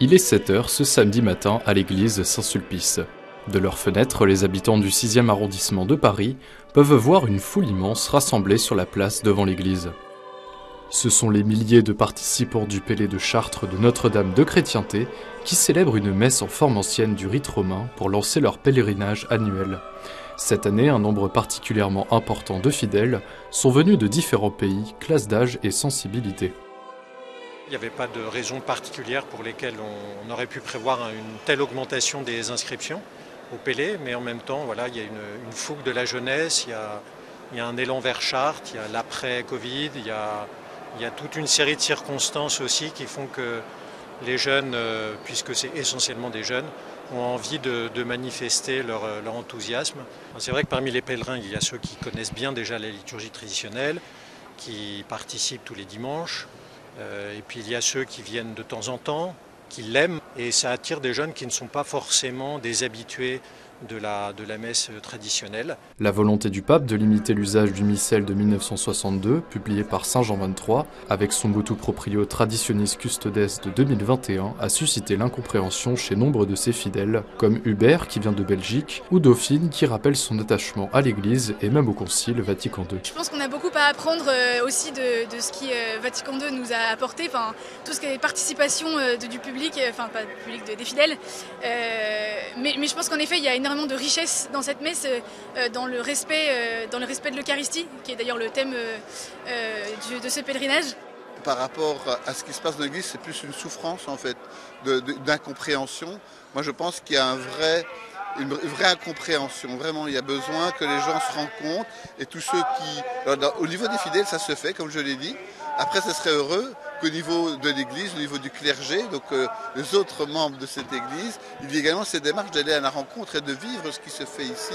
Il est 7 h ce samedi matin à l'église Saint-Sulpice. De leurs fenêtres, les habitants du 6e arrondissement de Paris peuvent voir une foule immense rassemblée sur la place devant l'église. Ce sont les milliers de participants du Pélé de Chartres de Notre-Dame de Chrétienté qui célèbrent une messe en forme ancienne du rite romain pour lancer leur pèlerinage annuel. Cette année, un nombre particulièrement important de fidèles sont venus de différents pays, classes d'âge et sensibilités. Il n'y avait pas de raison particulière pour lesquelles on aurait pu prévoir une telle augmentation des inscriptions au Pélé, mais en même temps, voilà, il y a une fougue de la jeunesse, il y a un élan vers Chartres, il y a l'après-Covid, il y a toute une série de circonstances aussi qui font que les jeunes, puisque c'est essentiellement des jeunes, ont envie de manifester leur enthousiasme. C'est vrai que parmi les pèlerins, il y a ceux qui connaissent bien déjà la liturgie traditionnelle, qui participent tous les dimanches. Et puis il y a ceux qui viennent de temps en temps, qui l'aiment, et ça attire des jeunes qui ne sont pas forcément des habitués de la messe traditionnelle. La volonté du pape de limiter l'usage du missel de 1962, publié par Saint Jean XXIII, avec son motu proprio Traditionis Custodes de 2021, a suscité l'incompréhension chez nombre de ses fidèles, comme Hubert qui vient de Belgique, ou Dauphine qui rappelle son attachement à l'Église et même au Concile Vatican II. Je pense qu'on a beaucoup à apprendre aussi de ce qui Vatican II nous a apporté, tout ce qui est participation du public, pas du public, des fidèles. Mais je pense qu'en effet, il y a énormément de richesse dans cette messe, dans le respect de l'Eucharistie, qui est d'ailleurs le thème de ce pèlerinage. Par rapport à ce qui se passe dans l'Église, c'est plus une souffrance en fait, d'incompréhension. Moi je pense qu'il y a une vraie incompréhension. Vraiment, il y a besoin que les gens se rendent compte, et tous ceux qui... au niveau des fidèles, ça se fait, comme je l'ai dit. Après, ce serait heureux qu'au niveau de l'Église, au niveau du clergé, donc les autres membres de cette Église, il y ait également cette démarche d'aller à la rencontre et de vivre ce qui se fait ici.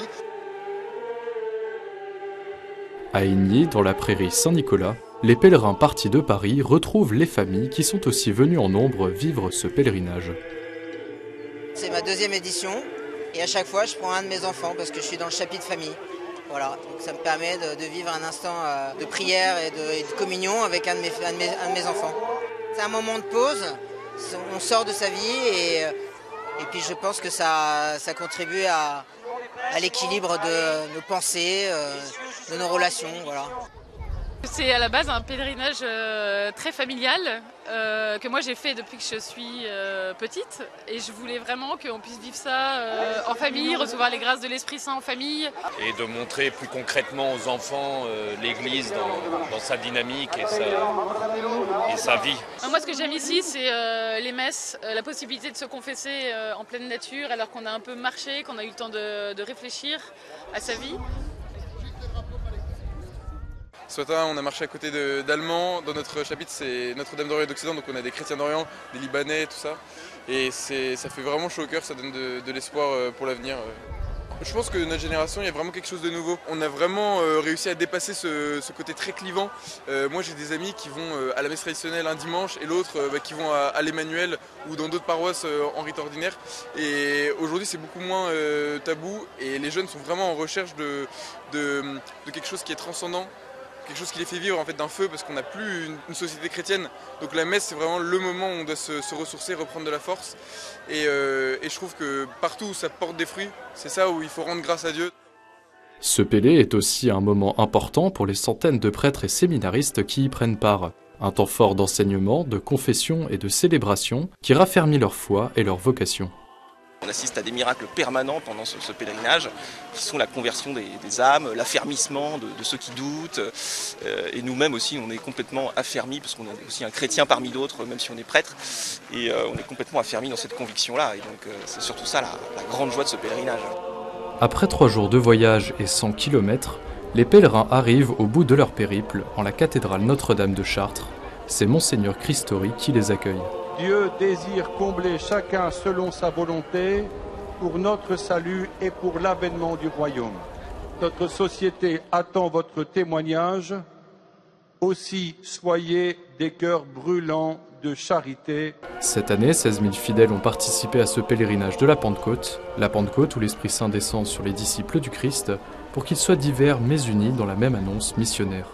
À Igny, dans la prairie Saint-Nicolas, les pèlerins partis de Paris retrouvent les familles qui sont aussi venues en nombre vivre ce pèlerinage. C'est ma 2e édition, et à chaque fois je prends un de mes enfants parce que je suis dans le chapitre famille. Voilà, donc ça me permet de vivre un instant de prière et de communion avec un de mes enfants. C'est un moment de pause, on sort de sa vie et puis je pense que ça contribue à l'équilibre de nos pensées, de nos relations. Voilà. C'est à la base un pèlerinage très familial que moi j'ai fait depuis que je suis petite, et je voulais vraiment qu'on puisse vivre ça en famille, recevoir les grâces de l'Esprit Saint en famille. Et de montrer plus concrètement aux enfants l'Église dans sa dynamique et sa vie. Moi ce que j'aime ici c'est les messes, la possibilité de se confesser en pleine nature alors qu'on a un peu marché, qu'on a eu le temps de réfléchir à sa vie. Ce matin, on a marché à côté d'Allemands. Dans notre chapitre, c'est Notre-Dame d'Orient et d'Occident, donc on a des chrétiens d'Orient, des Libanais, tout ça. Et ça fait vraiment chaud au cœur, ça donne de l'espoir pour l'avenir. Je pense que notre génération, il y a vraiment quelque chose de nouveau. On a vraiment réussi à dépasser ce côté très clivant. Moi, j'ai des amis qui vont à la messe traditionnelle un dimanche et l'autre qui vont à l'Emmanuel ou dans d'autres paroisses en rite ordinaire. Et aujourd'hui, c'est beaucoup moins tabou et les jeunes sont vraiment en recherche de quelque chose qui est transcendant. Quelque chose qui les fait vivre en fait d'un feu, parce qu'on n'a plus une société chrétienne. Donc la messe, c'est vraiment le moment où on doit se ressourcer, reprendre de la force. Et je trouve que partout où ça porte des fruits, c'est ça où il faut rendre grâce à Dieu. Ce Pélé est aussi un moment important pour les centaines de prêtres et séminaristes qui y prennent part. Un temps fort d'enseignement, de confession et de célébration qui raffermit leur foi et leur vocation. On assiste à des miracles permanents pendant ce pèlerinage, qui sont la conversion des âmes, l'affermissement de ceux qui doutent. Et nous-mêmes aussi, on est complètement affermis, parce qu'on est aussi un chrétien parmi d'autres, même si on est prêtre. Et on est complètement affermis dans cette conviction-là. Et donc c'est surtout ça la grande joie de ce pèlerinage. Après 3 jours de voyage et 100 km, les pèlerins arrivent au bout de leur périple en la cathédrale Notre-Dame de Chartres. C'est Monseigneur Christori qui les accueille. Dieu désire combler chacun selon sa volonté pour notre salut et pour l'avènement du royaume. Notre société attend votre témoignage. Aussi, soyez des cœurs brûlants de charité. Cette année, 16 000 fidèles ont participé à ce pèlerinage de la Pentecôte où l'Esprit Saint descend sur les disciples du Christ pour qu'ils soient divers mais unis dans la même annonce missionnaire.